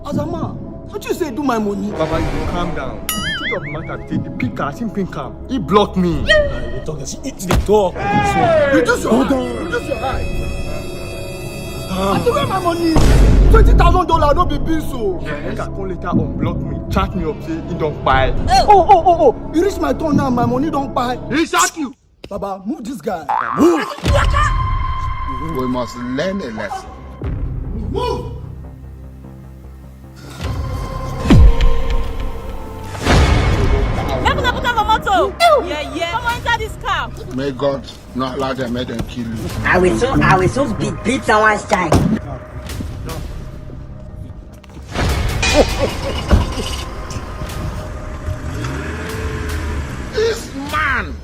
Azama, what you say do my money? Baba, you calm down. The truth of the matter, the picker, him pinker, he blocked me. You talk, she eat the talk. Reduce your eye. Reduce your eye. I took out my money. $20,000 no be bill so. Make I come later unblock me, chat me up, say he don't buy. Oh. You reach my turn now, my money don't buy. He shot you. Baba, move this guy. Move. We must learn a lesson. Move. Yeah. Come on, enter this car. May God not allow them, make them kill you. I will soon beat someone's child. This man!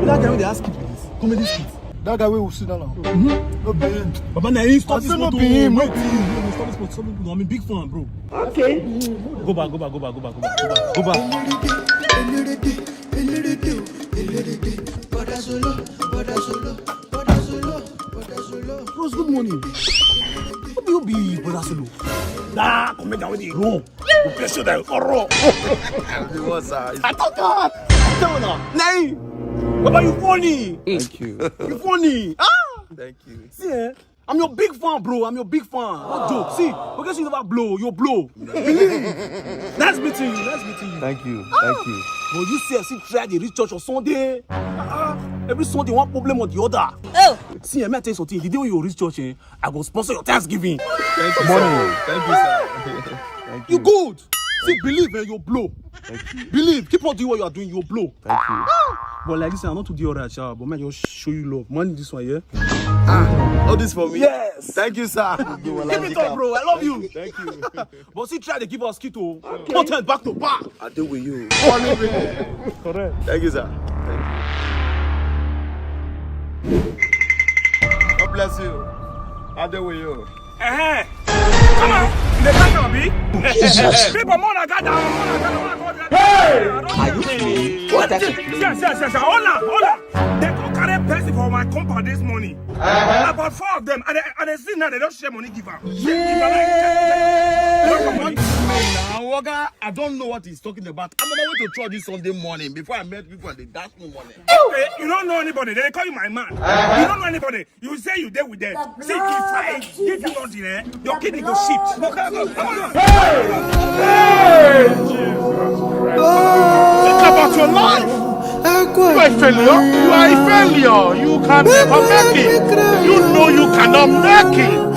That guy they ask you this. Comedy skit. That guy will sit down now. No be him. Baba, now you stop this no photo. be him. Wait, stop this photo. No, I'm a big fan, bro. Okay. Go back. Bros, good morning. What do you be, brother Solo? Nah, come down with the room. You play so that you can roll. I thought God. Tell me now. Nay. Baba, you funny. Thank you. You funny. Thank you. See, I'm your big fan, bro. I'm your big fan. No joke. See, because you never blow, you blow. Believe. Nice meeting you. Thank you. But you see, try to reach church on Sunday. Every Sunday, one problem or the other. Oh. See, I'm tell you something. The day when you reach church, I go sponsor your Thanksgiving. Thank you, sir. Thank you, sir. Thank You good. See, believe, you blow. Thank you. Believe. Keep on doing what you are doing, you blow. Thank you. But like this, I'm not to do alright, but man, just show you love. Man, this one, yeah? All this for me? Yes. Thank you, sir. Give it up, bro. I love you. Thank you. But see, try to give us keto. Content back to back. I do with you. Correct. Thank you, sir. Thank you. God bless you. I do with you. Come on. The back be. People, more than God. Are you free? What is it? Yes. Hold on. They go carry person for my compound this morning. About 4 of them. And they see now they don't share money give up. I don't know what he's talking about. I'm on my way to church this Sunday morning before I met people and they dash me money. Okay, you don't know anybody. They call you my man. You don't know anybody. You say you there with them. See, if I give you nothing, your kidney go shift. Think about your life. You are a failure. You are a failure. You can never make it. You know you cannot make it.